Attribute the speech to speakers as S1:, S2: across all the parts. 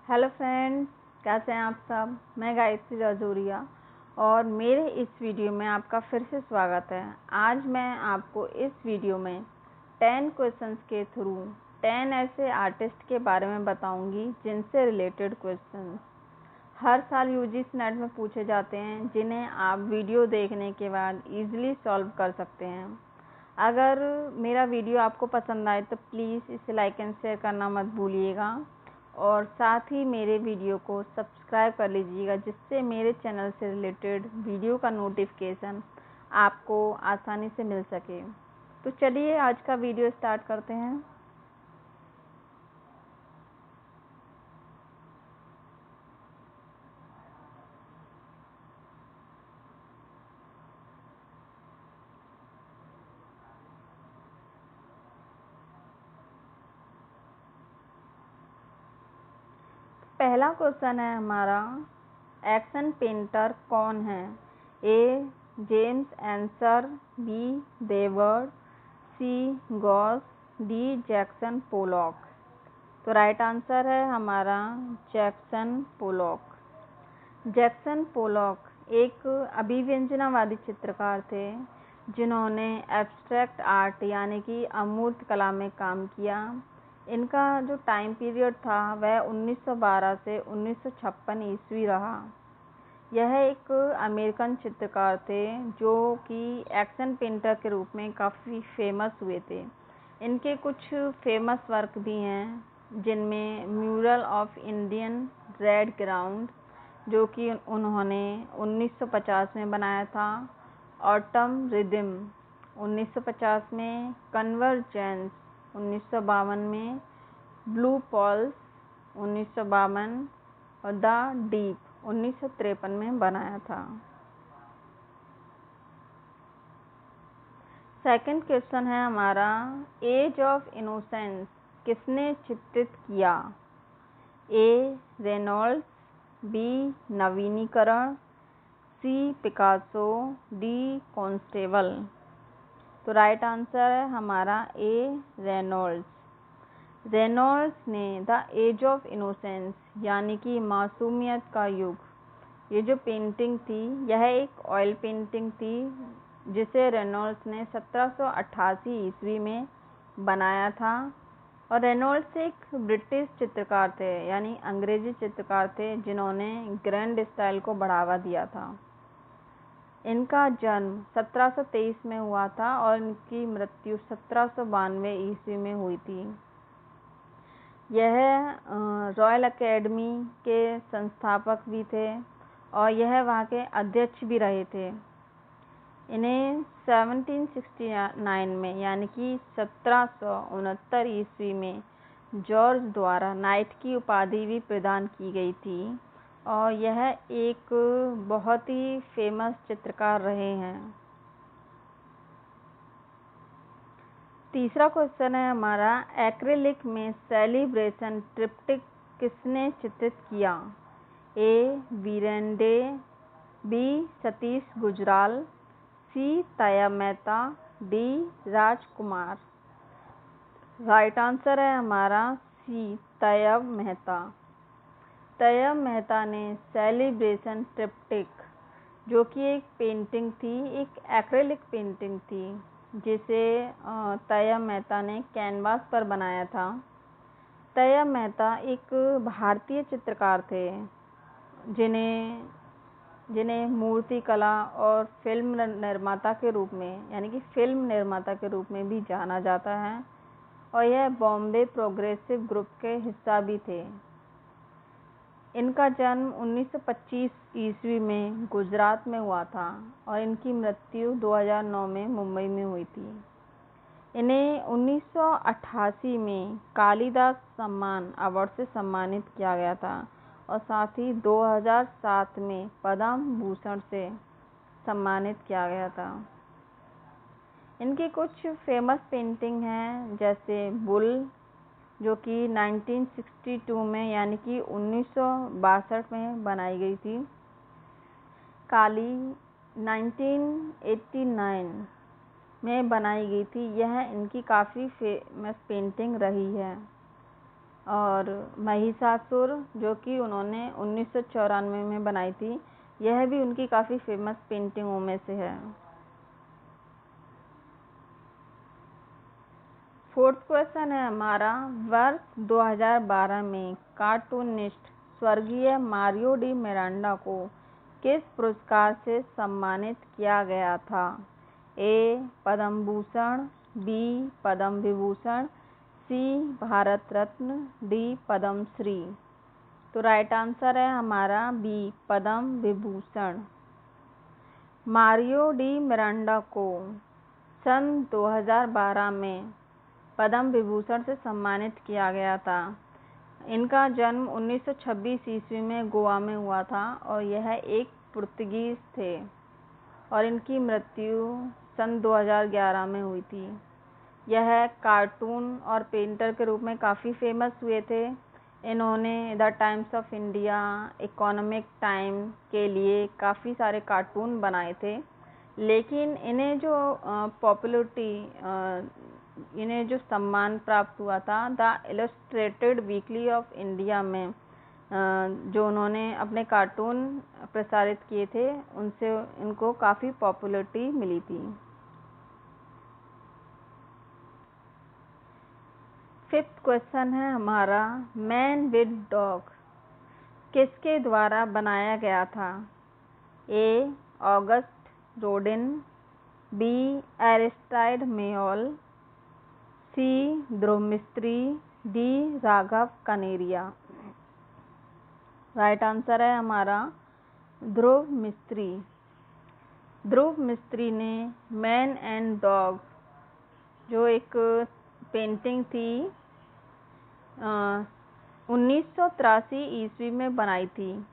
S1: Hello friends, कैसे हैं आप सब। मैं गायत्री राजौरिया और मेरे इस वीडियो में आपका फिर से स्वागत है। आज मैं आपको इस वीडियो में 10 क्वेश्चंस के थ्रू 10 ऐसे आर्टिस्ट के बारे में बताऊंगी जिनसे रिलेटेड क्वेश्चंस हर साल यूजीसी नेट में पूछे जाते हैं, जिन्हें आप वीडियो देखने के बाद इजीली सॉल्व कर सकते हैं। अगर मेरा वीडियो आपको पसंद आए तो प्लीज़ इसे लाइक एंड शेयर करना मत भूलिएगा और साथ ही मेरे वीडियो को सब्सक्राइब कर लीजिएगा, जिससे मेरे चैनल से रिलेटेड वीडियो का नोटिफिकेशन आपको आसानी से मिल सके। तो चलिए आज का वीडियो स्टार्ट करते हैं। पहला क्वेश्चन है हमारा, एक्शन पेंटर कौन है? ए जेम्स एंसर, बी देवर्ड, सी गॉस, डी जैक्सन पोलॉक। तो राइट आंसर है हमारा जैक्सन पोलॉक। जैक्सन पोलॉक एक अभिव्यंजनावादी चित्रकार थे जिन्होंने एब्स्ट्रैक्ट आर्ट यानी कि अमूर्त कला में काम किया। इनका जो टाइम पीरियड था वह 1912 से 1956 ईस्वी रहा। यह एक अमेरिकन चित्रकार थे जो कि एक्शन पेंटर के रूप में काफ़ी फेमस हुए थे। इनके कुछ फेमस वर्क भी हैं, जिनमें mural of Indian red ground जो कि उन्होंने 1950 में बनाया था, ऑटम रिदम 1950 में, कन्वर्जेंस 1952 में, ब्लू पॉल्स 1952 और द डीप 1953 में बनाया था। सेकंड क्वेश्चन है हमारा, एज ऑफ इनोसेंस किसने चित्रित किया? ए रेनॉल्ड्स, बी नवीनीकरण, सी पिकासो, डी कॉन्स्टेबल। तो राइट आंसर है हमारा ए रेनॉल्ड्स। रेनॉल्ड्स ने द एज ऑफ इनोसेंस यानी कि मासूमियत का युग, ये जो पेंटिंग थी यह एक ऑयल पेंटिंग थी जिसे रेनॉल्ड्स ने 1788 ईस्वी में बनाया था। और रेनॉल्ड्स एक ब्रिटिश चित्रकार थे यानी अंग्रेजी चित्रकार थे जिन्होंने ग्रैंड स्टाइल को बढ़ावा दिया था। इनका जन्म 1723 में हुआ था और इनकी मृत्यु 1792 ईस्वी में हुई थी। यह रॉयल एकेडमी के संस्थापक भी थे और यह वहाँ के अध्यक्ष भी रहे थे। इन्हें 1769 में यानी कि 1769 ईस्वी में जॉर्ज द्वारा नाइट की उपाधि भी प्रदान की गई थी और यह एक बहुत ही फेमस चित्रकार रहे हैं। तीसरा क्वेश्चन है हमारा, एक्रिलिक में सेलिब्रेशन ट्रिप्टिक किसने चित्रित किया? ए वीरेन डे, बी सतीश गुजराल, सी ताया मेहता, डी राजकुमार। राइट आंसर है हमारा सी तैयब मेहता। तैयब मेहता ने सेलिब्रेशन ट्रिप्टिक जो कि एक पेंटिंग थी, एक एक्रिलिक पेंटिंग थी जिसे तैयब मेहता ने कैनवास पर बनाया था। तैयब मेहता एक भारतीय चित्रकार थे जिन्हें मूर्ति कला और फिल्म निर्माता के रूप में यानी कि फिल्म निर्माता के रूप में भी जाना जाता है और यह बॉम्बे प्रोग्रेसिव ग्रुप के हिस्सा भी थे। इनका जन्म 1925 ईस्वी में गुजरात में हुआ था और इनकी मृत्यु 2009 में मुंबई में हुई थी। इन्हें 1988 में कालिदास सम्मान अवार्ड से सम्मानित किया गया था और साथ ही 2007 में पद्म भूषण से सम्मानित किया गया था। इनकी कुछ फेमस पेंटिंग हैं, जैसे बुल जो कि 1962 में यानी कि 1962 में बनाई गई थी, काली 1989 में बनाई गई थी। यह इनकी काफ़ी फेमस पेंटिंग रही है। और महिषासुर जो कि उन्होंने 1994 में बनाई थी, यह भी उनकी काफ़ी फेमस पेंटिंगों में से है। फोर्थ क्वेश्चन है हमारा, वर्ष 2012 में कार्टूनिस्ट स्वर्गीय मारियो डी मिरांडा को किस पुरस्कार से सम्मानित किया गया था? ए पद्म भूषण, बी पद्म विभूषण, सी भारत रत्न, डी पद्म श्री। तो राइट आंसर है हमारा B Padma Vibhushan. Mario D Miranda को सन 2012 में पद्म विभूषण से सम्मानित किया गया था। इनका जन्म 1926 ईस्वी में गोवा में हुआ था और यह एक पुर्तगीज थे और इनकी मृत्यु सन 2011 में हुई थी। यह कार्टून और पेंटर के रूप में काफ़ी फेमस हुए थे। इन्होंने the times of India, economic time के लिए काफ़ी सारे कार्टून बनाए थे, लेकिन इन्हें जो सम्मान प्राप्त हुआ था the illustrated weekly off India में, जो उन्होंने अपने कार्टून प्रसारित किए थे, उनसे इनको काफ़ी पॉपुलैरिटी मिली थी। फिफ्थ क्वेश्चन है हमारा, मैन विद डॉग किसके द्वारा बनाया गया था? A August Rodin, B Aristide मेयोल, सी ध्रुव मिस्त्री, D Raghav Kaneria. Right answer है हमारा ध्रुव मिस्त्री। ध्रुव मिस्त्री ने मैन एंड डॉग जो एक पेंटिंग थी 1983 ईस्वी में बनाई थी।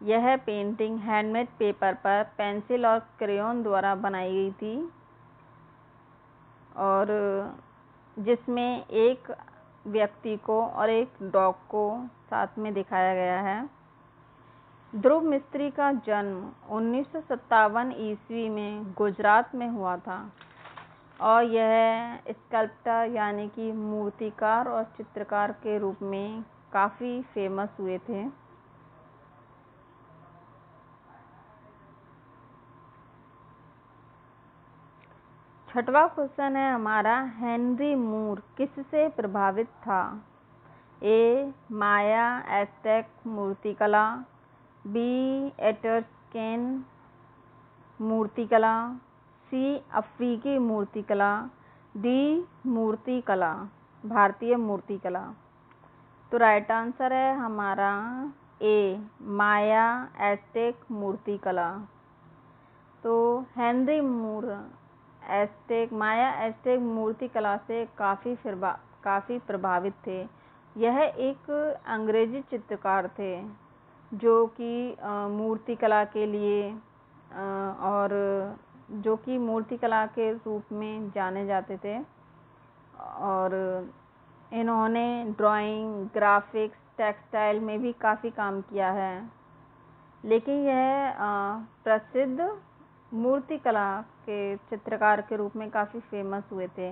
S1: यह पेंटिंग हैंडमेड पेपर पर पेंसिल और क्रेयॉन द्वारा बनाई गई थी और जिसमें एक व्यक्ति को और एक डॉग को साथ में दिखाया गया है। ध्रुव मिस्त्री का जन्म 1957 ईस्वी में गुजरात में हुआ था और यह स्कल्प्टर यानी कि मूर्तिकार और चित्रकार के रूप में काफ़ी फेमस हुए थे। छठवां क्वेश्चन है हमारा, हेनरी मूर किससे प्रभावित था? ए माया एज़टेक मूर्तिकला, बी एट्रस्कैन मूर्तिकला, सी अफ्रीकी मूर्तिकला, डी मूर्तिकला भारतीय मूर्तिकला। तो राइट आंसर है हमारा ए माया एज़टेक मूर्तिकला। तो हेनरी मूर माया एज़टेक मूर्तिकला से काफ़ी प्रभावित थे। यह एक अंग्रेजी चित्रकार थे जो कि मूर्तिकला के लिए और जो कि मूर्तिकला के रूप में जाने जाते थे और इन्होंने ड्राइंग, ग्राफिक्स, टेक्सटाइल में भी काफ़ी काम किया है, लेकिन यह प्रसिद्ध मूर्तिकला के चित्रकार के रूप में काफ़ी फेमस हुए थे।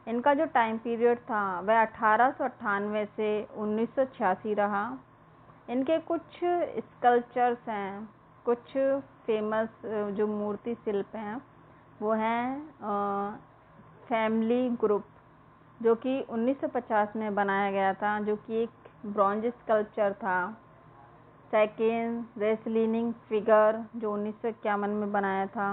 S1: इनका जो टाइम पीरियड था वह 1898 से 1986 रहा। इनके कुछ स्कल्पचर्स हैं, कुछ फेमस जो मूर्ति शिल्प हैं वो हैं फैमिली ग्रुप जो कि 1950 में बनाया गया था, जो कि एक ब्रॉन्ज स्कल्पचर था। सेकेंड रेसलिंग फिगर जो 1951 में बनाया था।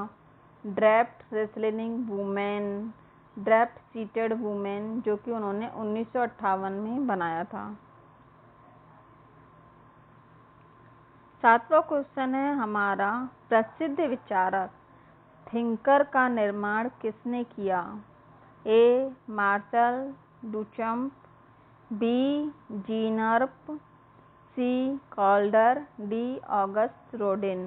S1: ड्रैफ्ट रेसलिंग वुमेन, ड्रैफ्ट सीटेड वुमेन जो कि उन्होंने 1958 में बनाया था। सातवां क्वेश्चन है हमारा, प्रसिद्ध विचारक थिंकर का निर्माण किसने किया? ए मार्शल डुचम्प, बी जीन अर्प, सी कॉल्डर, डी ऑगस्ट रोडिन।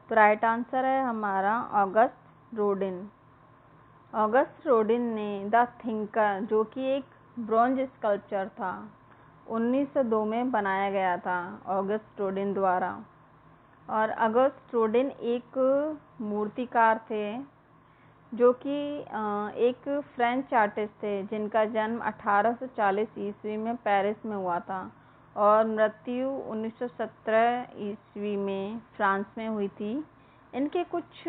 S1: तो राइट आंसर है हमारा ऑगस्ट रोडिन। ऑगस्ट रोडिन ने द थिंकर जो कि एक ब्रॉन्ज स्कल्पचर था 1902 में बनाया गया था ऑगस्ट रोडिन द्वारा। और ऑगस्ट रोडिन एक मूर्तिकार थे जो कि एक फ्रेंच आर्टिस्ट थे जिनका जन्म 1840 ईस्वी में पेरिस में हुआ था और मृत्यु 1917 ईस्वी में फ्रांस में हुई थी। इनके कुछ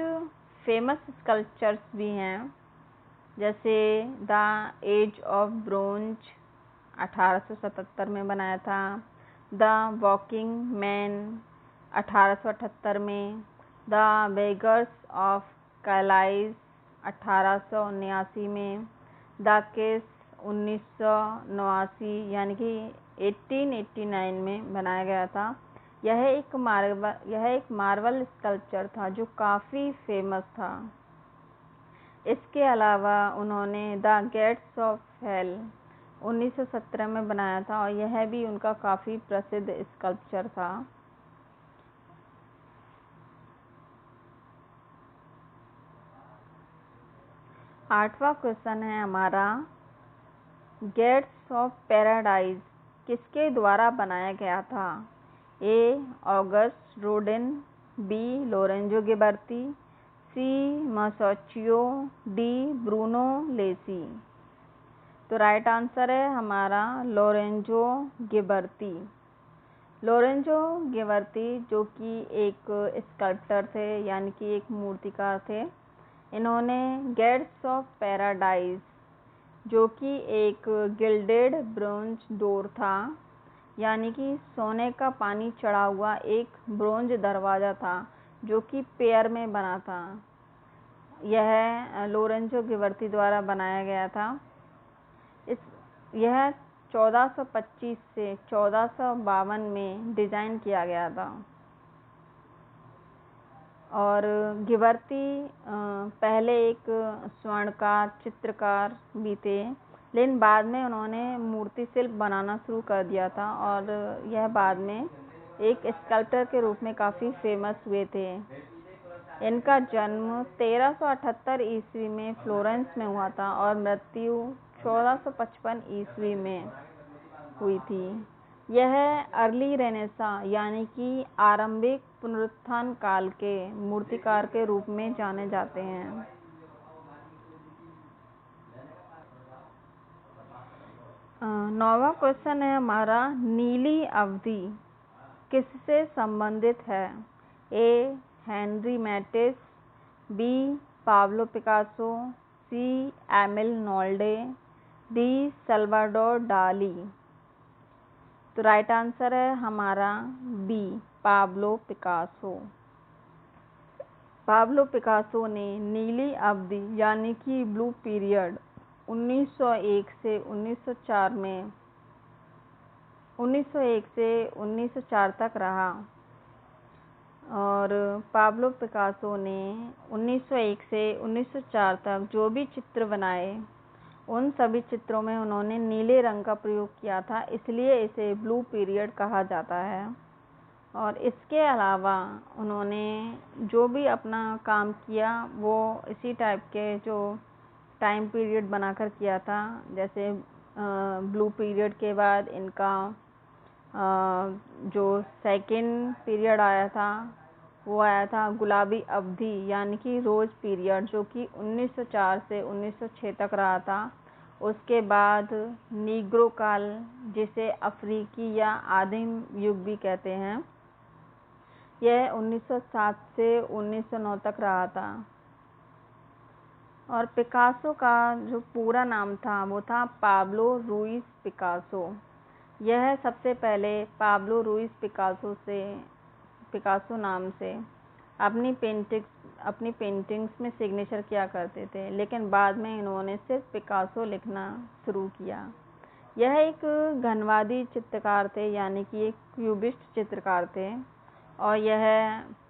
S1: फेमस स्कल्पचर्स भी हैं, जैसे द एज ऑफ ब्रोंज 1877 में बनाया था, द वॉकिंग मैन 1878 में, द बेगर्स ऑफ कैलाइज 1879 में, द केस 1989 यानी कि 1889 में बनाया गया था। यह एक मार्बल स्कल्पचर था जो काफ़ी फेमस था। इसके अलावा उन्होंने द गेट्स ऑफ हेल 1917 में बनाया था और यह भी उनका काफ़ी प्रसिद्ध स्कल्पचर था। आठवां क्वेश्चन है हमारा, गेट्स ऑफ पैराडाइज किसके द्वारा बनाया गया था? A. August Rodin, B. Lorenzo Ghiberti, C. Masaccio, D. Bruno Lacy. तो राइट आंसर है हमारा लोरेंजो गिबर्ती। लोरेंजो गिबर्ती जो कि एक स्कल्प्टर थे यानी कि एक मूर्तिकार थे, इन्होंने गेट्स ऑफ पैराडाइज जो कि एक गिल्डेड ब्रोंज डोर था, यानी कि सोने का पानी चढ़ा हुआ एक ब्रोंज दरवाज़ा था जो कि पेयर में बना था। यह लोरेंजो गिबर्ती द्वारा बनाया गया था। यह 1425 से 1452 में डिज़ाइन किया गया था और गिबर्ती पहले एक स्वर्णकार चित्रकार भी थे, लेकिन बाद में उन्होंने मूर्ति शिल्प बनाना शुरू कर दिया था और यह बाद में एक स्कल्प्टर के रूप में काफ़ी फेमस हुए थे। इनका जन्म 1378 ईस्वी में फ्लोरेंस में हुआ था और मृत्यु 1455 ईस्वी में हुई थी। यह अर्ली रेनेसां यानी कि आरंभिक पुनरुत्थान काल के मूर्तिकार के रूप में जाने जाते हैं। नौवां क्वेश्चन है हमारा, नीली अवधि किससे संबंधित है? A. Henri Matisse, B. Pablo Picasso, C. Emil Nolde, D. Salvador Dali. तो राइट आंसर है हमारा B. Pablo Picasso. Pablo Picasso ने नीली अवधि यानी कि ब्लू पीरियड 1901 से 1904 तक रहा और पाब्लो पिकासो ने 1901 से 1904 तक जो भी चित्र बनाए उन सभी चित्रों में उन्होंने नीले रंग का प्रयोग किया था, इसलिए इसे ब्लू पीरियड कहा जाता है। और इसके अलावा उन्होंने जो भी अपना काम किया वो इसी टाइप के जो टाइम पीरियड बनाकर किया था। जैसे ब्लू पीरियड के बाद इनका जो सेकंड पीरियड आया था वो आया था गुलाबी अवधि यानी कि रोज पीरियड, जो कि 1904 से 1906 तक रहा था। उसके बाद नीग्रो काल जिसे अफ्रीकी या आदिम युग भी कहते हैं, यह 1907 से 1909 तक रहा था। और पिकासो का जो पूरा नाम था वो था पाब्लो रूइस पिकासो। यह सबसे पहले पाब्लो रूइस पिकासो नाम से अपनी पेंटिंग्स में सिग्नेचर किया करते थे, लेकिन बाद में इन्होंने सिर्फ पिकासो लिखना शुरू किया। यह एक घनवादी चित्रकार थे यानी कि एक क्यूबिस्ट चित्रकार थे और यह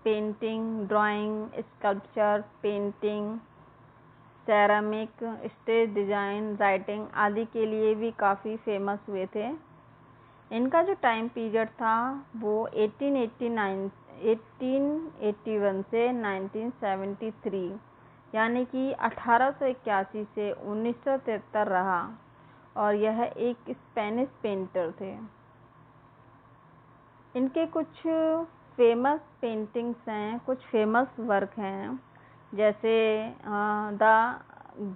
S1: painting, drawing, sculpture, painting, ceramic, stage design, writing आदि के लिए भी काफ़ी फेमस हुए थे। इनका जो टाइम पीरियड था वो 1881 से 1973 यानी कि 1881 से 1973 रहा और यह एक स्पेनिश पेंटर थे। इनके कुछ फेमस पेंटिंग्स हैं, कुछ फेमस वर्क हैं, जैसे the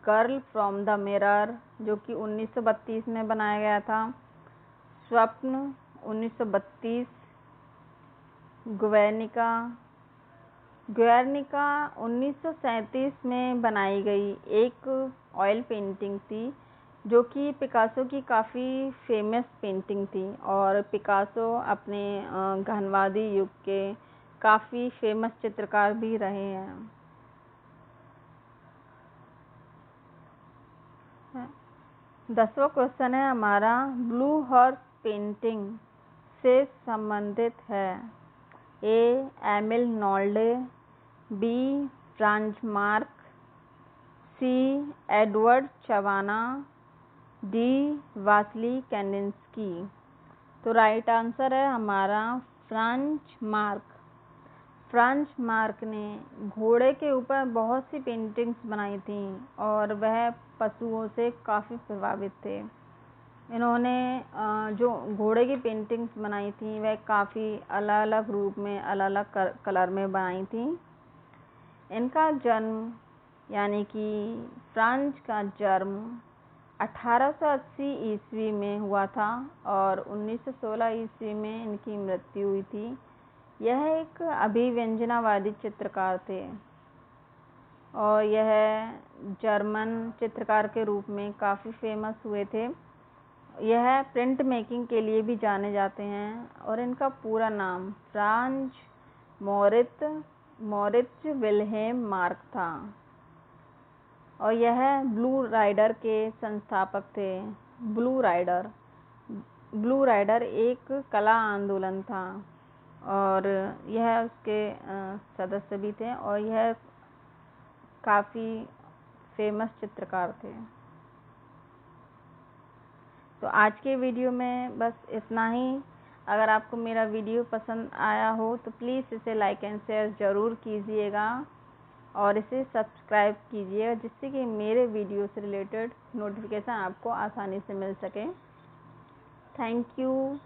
S1: girl from the mirror जो कि 1932 में बनाया गया था, स्वप्न 1932, गुएर्निका 1937 में बनाई गई एक ऑयल पेंटिंग थी जो कि पिकासो की काफ़ी फेमस पेंटिंग थी, और पिकासो अपने घनवादी युग के काफ़ी फेमस चित्रकार भी रहे हैं। 10वां क्वेश्चन है हमारा, ब्लू हॉर्स पेंटिंग से संबंधित है। A Emil Nolde, B Franz Marc, C Edward Chavana, D Wassily Kandinsky. तो राइट आंसर है हमारा फ्रांज मार्क। फ्रांज मार्क ने घोड़े के ऊपर बहुत सी पेंटिंग्स बनाई थी और वह पशुओं से काफ़ी प्रभावित थे। इन्होंने जो घोड़े की पेंटिंग्स बनाई थी वह काफ़ी अलग अलग रूप में, अलग अलग कलर में बनाई थी। इनका जन्म यानी कि फ्रांज का जन्म 1880 ईस्वी में हुआ था और 1916 ईस्वी में इनकी मृत्यु हुई थी। यह एक अभिव्यंजनावादी चित्रकार थे और यह जर्मन चित्रकार के रूप में काफ़ी फेमस हुए थे। यह प्रिंट मेकिंग के लिए भी जाने जाते हैं और इनका पूरा नाम फ्रांज मोरित्ज विल्हेम मार्क था और यह ब्लू राइडर के संस्थापक थे। ब्लू राइडर एक कला आंदोलन था और यह उसके सदस्य भी थे और यह काफ़ी फेमस चित्रकार थे। तो आज के वीडियो में बस इतना ही। अगर आपको मेरा वीडियो पसंद आया हो तो प्लीज़ इसे लाइक एंड शेयर ज़रूर कीजिएगा और इसे सब्सक्राइब कीजिएगा जिससे कि मेरे वीडियो से रिलेटेड नोटिफिकेशन आपको आसानी से मिल सके। Thank you.